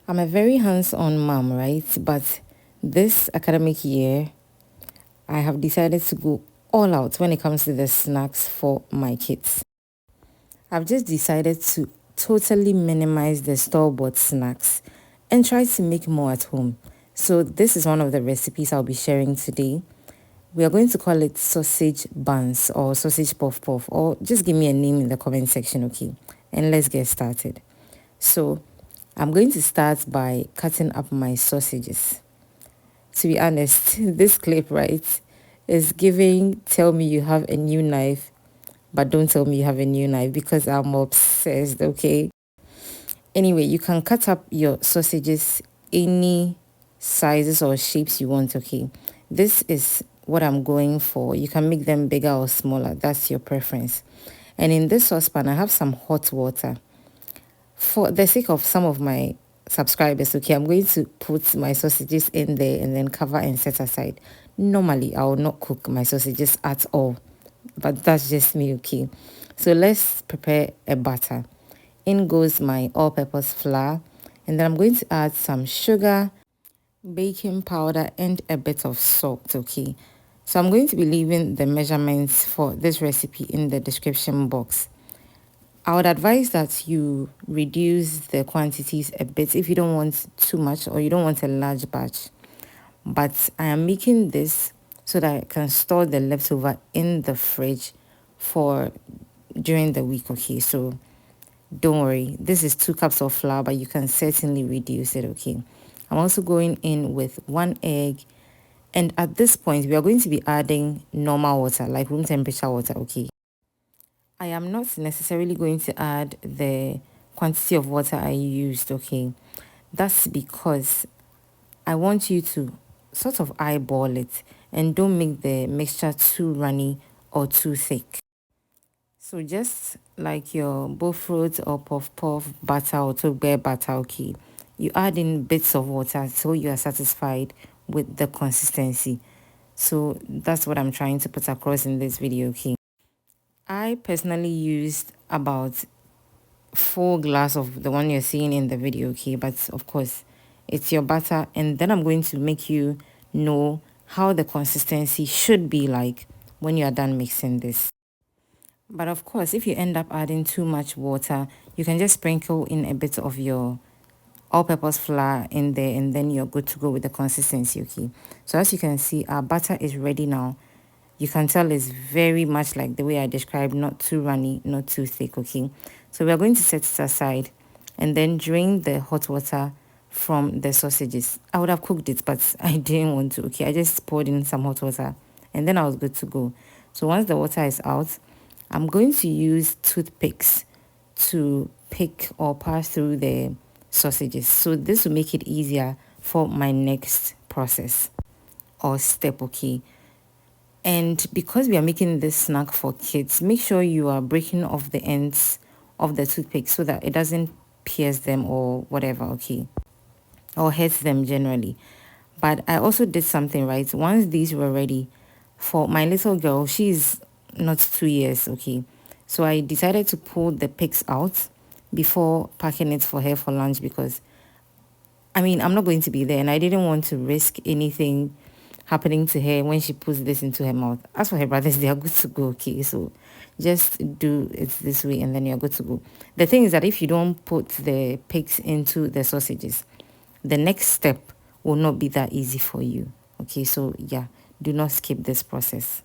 I'm a very hands-on mom, right? But this academic year, I have decided to go all out when it comes to the snacks for my kids. I've just decided to totally minimize the store-bought snacks and try to make more at home. So this is one of the recipes I'll be sharing today. We are going to call it sausage buns or sausage puff puff, or just give me a name in the comment section, okay? And let's get started. So I'm going to start by cutting up my sausages. To be honest, this clip, right, is giving tell me you have a new knife, but don't tell me you have a new knife because I'm obsessed, okay? Anyway, you can cut up your sausages any sizes or shapes you want, okay? This is what I'm going for. You can make them bigger or smaller. That's your preference. And in this saucepan, I have some hot water. For the sake of some of my subscribers, okay, I'm going to put my sausages in there and then cover and set aside. Normally, I will not cook my sausages at all, but that's just me, okay? So let's prepare a batter. In goes my all-purpose flour, and then I'm going to add some sugar, baking powder, and a bit of salt, okay? So I'm going to be leaving the measurements for this recipe in the description box. I would advise that you reduce the quantities a bit if you don't want too much or you don't want a large batch. But I am making this so that I can store the leftover in the fridge for during the week, okay? So don't worry, this is 2 cups of flour, but you can certainly reduce it, okay? I'm also going in with 1 egg, and at this point we are going to be adding normal water, like room temperature water, okay? I am not necessarily going to add the quantity of water I used, okay? That's because I want you to sort of eyeball it and don't make the mixture too runny or too thick. So just like your bullfruit or puff puff batter or bear batter, okay, you add in bits of water so you are satisfied with the consistency. So that's what I'm trying to put across in this video, okay? I personally used about 4 glass of the one you're seeing in the video, okay? But of course, it's your butter, and then I'm going to make you know how the consistency should be like when you are done mixing this. But of course, if you end up adding too much water, you can just sprinkle in a bit of your all-purpose flour in there, and then you're good to go with the consistency, okay? So as you can see, our butter is ready now. You can tell it's very much like the way I described, not too runny, not too thick, okay? So we're going to set it aside and then drain the hot water from the sausages. I would have cooked it, but I didn't want to, okay? I just poured in some hot water and then I was good to go. So once the water is out, I'm going to use toothpicks to pick or pass through the sausages. So this will make it easier for my next process or step, okay? And because we are making this snack for kids, make sure you are breaking off the ends of the toothpick so that it doesn't pierce them or whatever, okay? Or hurt them generally. But I also did something, right? Once these were ready, for my little girl, she's not 2 years, okay? So I decided to pull the picks out before packing it for her for lunch because, I mean, I'm not going to be there and I didn't want to risk anything happening to her when she puts this into her mouth. As for her brothers, they are good to go, okay? So just do it this way and then you're good to go. The thing is that if you don't put the pigs into the sausages, the next step will not be that easy for you, okay? So yeah, do not skip this process.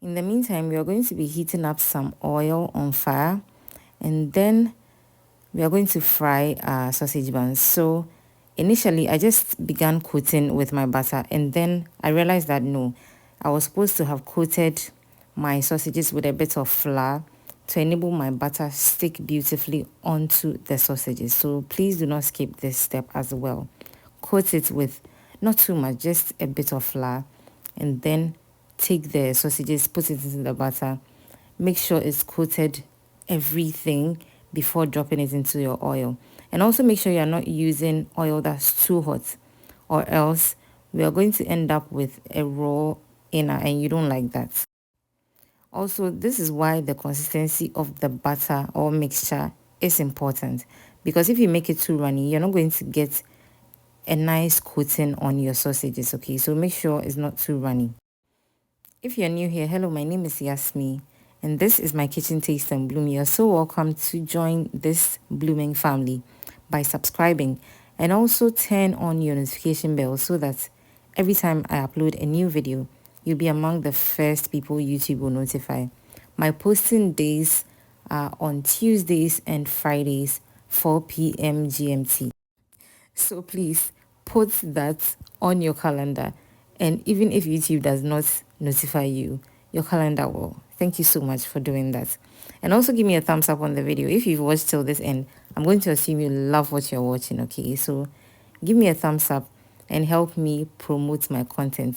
In the meantime, we are going to be heating up some oil on fire and then we are going to fry our sausage buns. So initially, I just began coating with my butter and then I realized that no, I was supposed to have coated my sausages with a bit of flour to enable my butter stick beautifully onto the sausages. So please do not skip this step as well. Coat it with not too much, just a bit of flour, and then take the sausages, put it into the butter. Make sure it's coated everything before dropping it into your oil. And also make sure you're not using oil that's too hot, or else we are going to end up with a raw inner and you don't like that. Also, this is why the consistency of the butter or mixture is important, because if you make it too runny, you're not going to get a nice coating on your sausages, okay? So make sure it's not too runny. If you're new here, hello, my name is Yasmi, and this is my kitchen taste and bloom. You're so welcome to join this blooming family by subscribing, and also turn on your notification bell so that every time I upload a new video, you'll be among the first people YouTube will notify. My posting days are on Tuesdays and Fridays, 4 p.m. GMT. So please put that on your calendar. And even if YouTube does not notify you, your calendar will. Thank you so much for doing that. And also give me a thumbs up on the video. If you've watched till this end, I'm going to assume you love what you're watching, okay? So give me a thumbs up and help me promote my content.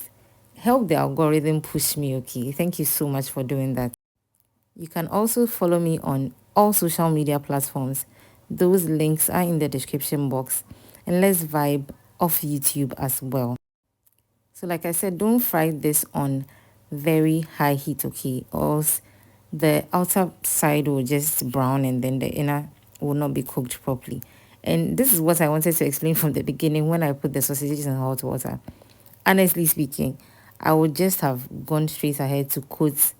Help the algorithm push me, okay? Thank you so much for doing that. You can also follow me on all social media platforms. Those links are in the description box. And let's vibe off YouTube as well. So like I said, don't fry this on very high heat, okay? Or else the outer side will just brown and then the inner will not be cooked properly. And this is what I wanted to explain from the beginning when I put the sausages in hot water. Honestly speaking, I would just have gone straight ahead to coat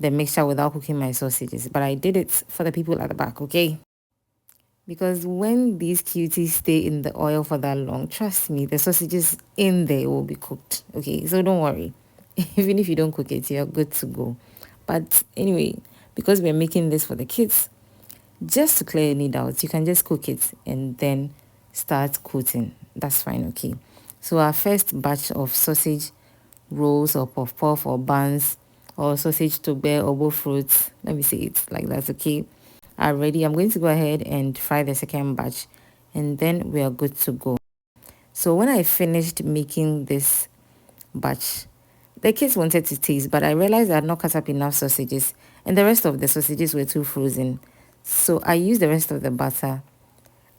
the mixture without cooking my sausages. But I did it for the people at the back, okay? Because when these cuties stay in the oil for that long, trust me, the sausages in there will be cooked. Okay, so don't worry. Even if you don't cook it, you're good to go. But anyway, because we're making this for the kids, just to clear any doubts, you can just cook it and then start coating. That's fine, okay? So our first batch of sausage rolls or puff puff or buns or sausage to bear or both fruits, let me say it like that, okay, are ready. I'm going to go ahead and fry the second batch and then we are good to go. So when I finished making this batch, the kids wanted to taste, but I realized I had not cut up enough sausages and the rest of the sausages were too frozen. So I used the rest of the butter.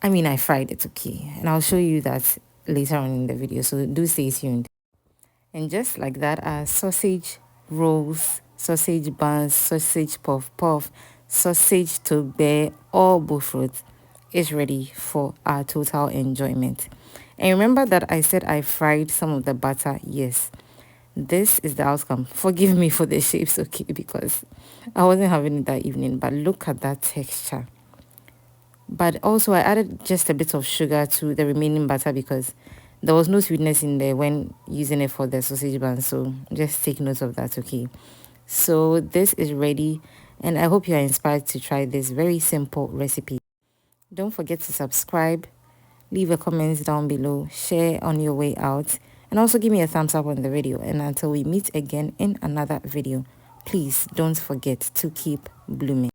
I fried it, okay, and I'll show you that later on in the video, so do stay tuned. And just like that, our sausage rolls, sausage buns, sausage puff puff, sausage to bear, all bullfruit is ready for our total enjoyment. And remember that I said I fried some of the butter? Yes, this is the outcome. Forgive me for the shapes, okay, because I wasn't having it that evening, but look at that texture. But also I added just a bit of sugar to the remaining butter because there was no sweetness in there when using it for the sausage bun. So just take note of that, okay? So this is ready and I hope you are inspired to try this very simple recipe. Don't forget to subscribe, leave a comment down below, share on your way out, and also give me a thumbs up on the video. And until we meet again in another video, please don't forget to keep blooming.